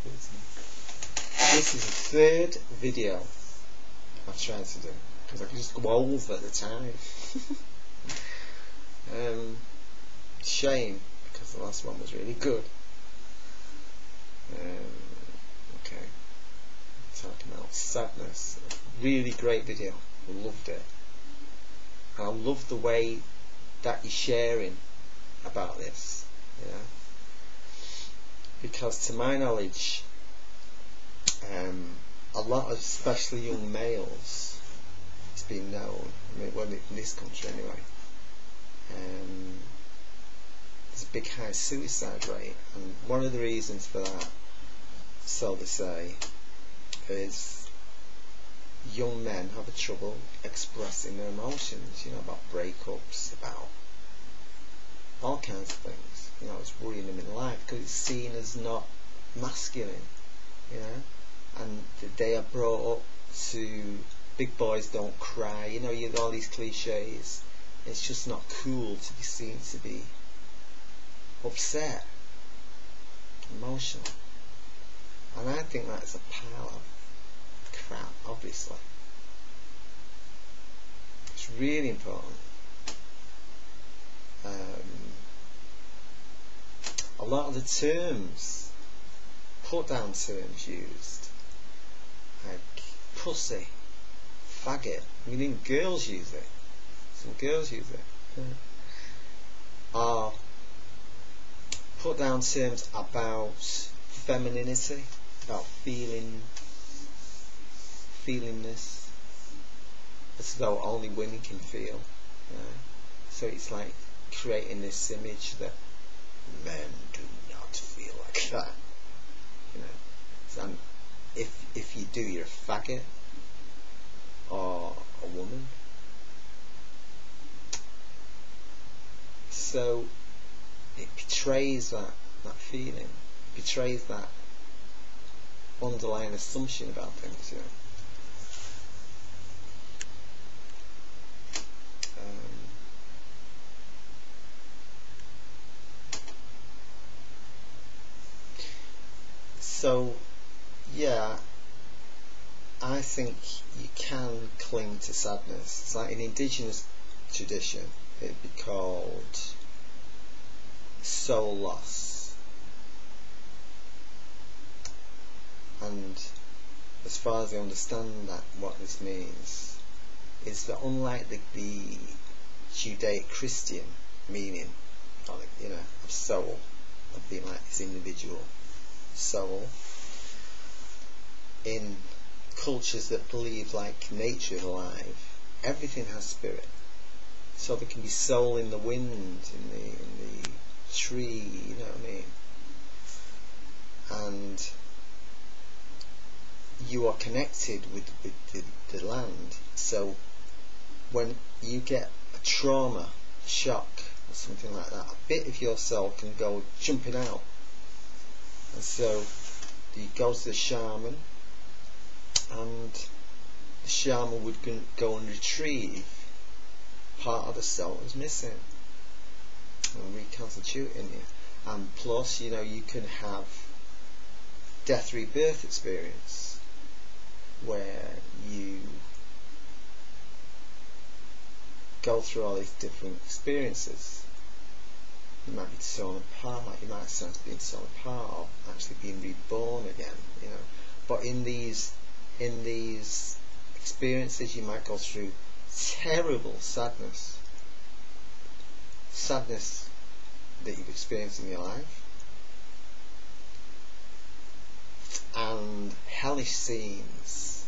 This is the third video I've tried to do because I could just go over the time. Shame, because the last one was really good. Okay, talking about sadness. Really great video. I loved it. I love the way that you're sharing about this, you know, because to my knowledge, a lot of especially young males, it's been known, I mean, well, in this country anyway, there's a big high suicide rate, and one of the reasons for that, so they say, is young men have a trouble expressing their emotions, you know, about breakups, about all kinds of things, you know, it's worrying them in life because it's seen as not masculine, you know, and they are brought up to big boys don't cry, you know, you have all these cliches. It's just not cool to be seen to be upset, emotional, and I think that is a pile of crap, obviously. It's really important. A lot of the terms, put down terms used, like pussy, faggot, I mean even girls use it, some girls use it, are put down terms about femininity, about feelingness, as though only women can feel, you know? So it's like creating this image that men do not feel like that, you know. And if you do, you're a faggot or a woman. So it betrays that feeling, it betrays that underlying assumption about things, you know. So, yeah, I think you can cling to sadness. It's like in indigenous tradition, it'd be called soul loss. And as far as I understand that, what this means is that unlike the Judeo-Christian meaning, you know, of soul, of being like this individual soul, in cultures that believe like nature is alive, everything has spirit. So there can be soul in the wind, in the tree, you know what I mean? And you are connected with the land. So when you get a trauma, shock, or something like that, a bit of your soul can go jumping out. And so you go to the shaman, and the shaman would go and retrieve part of the soul that's missing and reconstituting you. And plus, you know, you can have death rebirth experience where you go through all these different experiences. You might be torn apart, you might sense being torn apart, or actually being reborn again, you know. But in these experiences, you might go through terrible sadness that you've experienced in your life, and hellish scenes.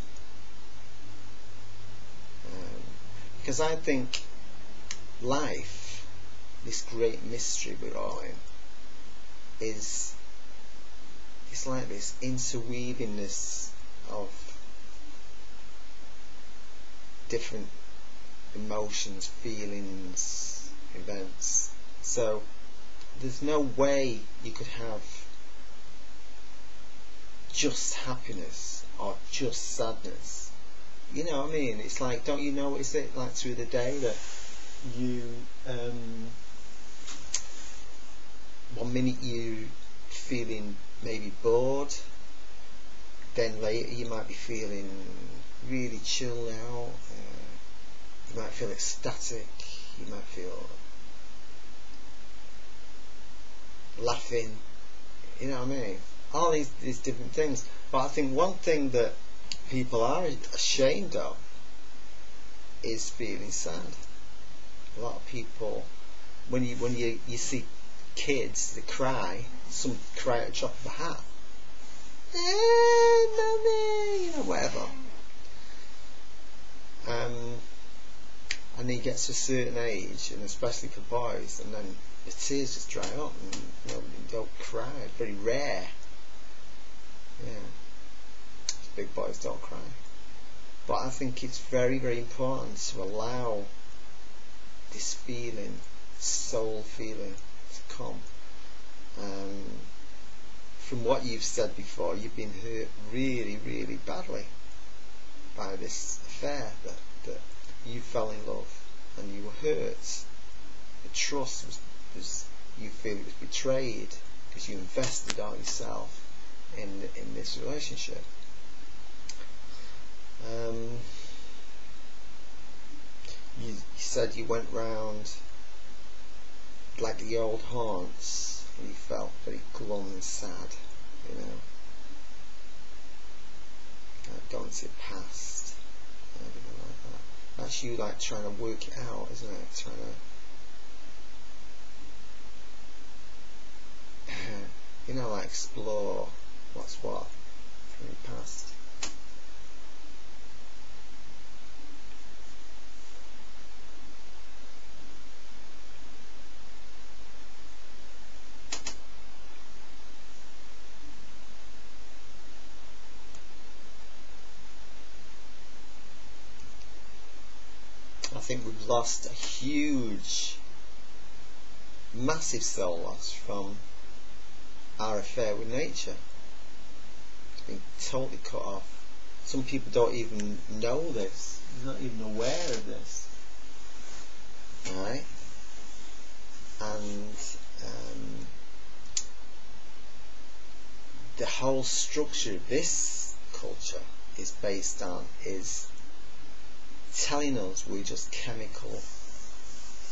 Because I think life, this great mystery we're all in, is like this interweavingness of different emotions, feelings, events. So there's no way you could have just happiness or just sadness. You know what I mean? It's like, don't you notice it like through the day that you one minute you feeling maybe bored, then later you might be feeling really chilled out, you might feel ecstatic, you might feel laughing, you know what I mean? All these different things. But I think one thing that people are ashamed of is feeling sad. A lot of people, when you see kids that cry, some cry at the drop of a hat, mommy, you know, whatever. And he gets to a certain age, and especially for boys, and then the tears just dry up, and you know, they don't cry. It's very rare. Yeah, big boys don't cry. But I think it's very, very important to allow this feeling, soul feeling, to come. From what you've said before, you've been hurt really, really badly by this affair, that you fell in love and you were hurt. The trust was you feel it was betrayed because you invested all yourself in this relationship. You said you went round like the old haunts and you felt very glum and sad, you know, like going to the past and everything like that. That's you like trying to work it out, isn't it? Trying to you know, like explore what's what from your past. I think we've lost a huge, massive soul loss from our affair with nature. It's been totally cut off. Some people don't even know this. They're not even aware of this. Right? And the whole structure of this culture is based on telling us we're just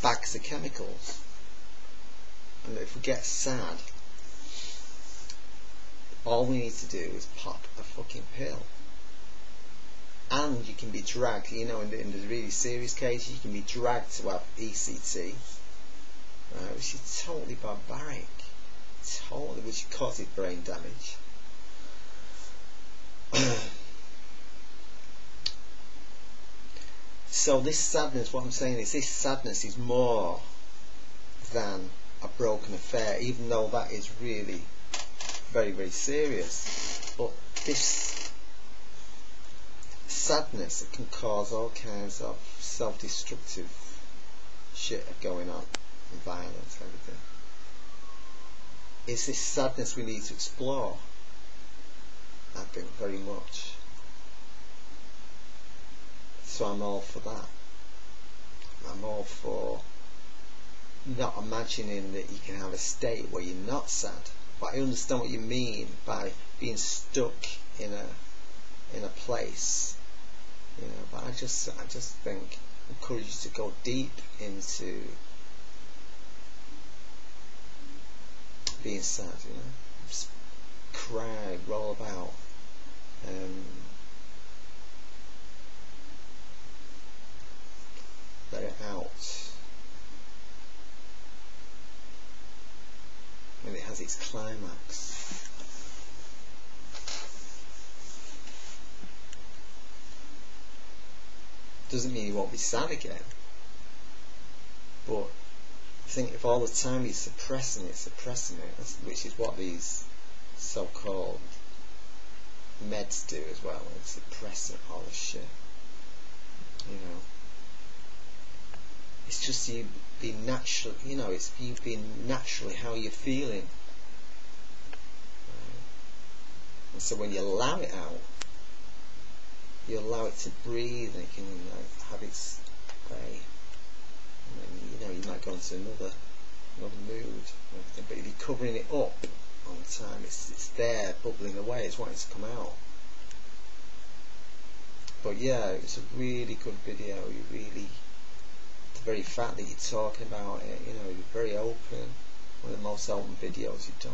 bags of chemicals, and if we get sad, all we need to do is pop a fucking pill, and you can be dragged, you know, in the really serious cases, you can be dragged to have ECT, right, which is totally barbaric, which causes brain damage. So this sadness, what I'm saying is, this sadness is more than a broken affair, even though that is really very, very serious. But this sadness, it can cause all kinds of self-destructive shit going on, and violence, everything. It's this sadness we need to explore, I think, very much. So I'm all for that. I'm all for not imagining that you can have a state where you're not sad. But I understand what you mean by being stuck in a place, you know. But I just think encourage you to go deep into being sad, you know. Just cry, roll about. Let it out when it has its climax. Doesn't mean you won't be sad again, but I think if all the time you're suppressing it, which is what these so-called meds do as well, it's suppressing all this shit, you know. It's just you being natural, you know, it's you being naturally how you're feeling. Right? And so when you allow it out, you allow it to breathe, and it can, you know, have its way. And then, you know, you might go into another mood and everything. But if you're covering it up all the time, it's there, bubbling away, it's wanting to come out. But yeah, it's a really good video. You really, the very fact that you're talking about it, you know, you're very open. One of the most open videos you've done.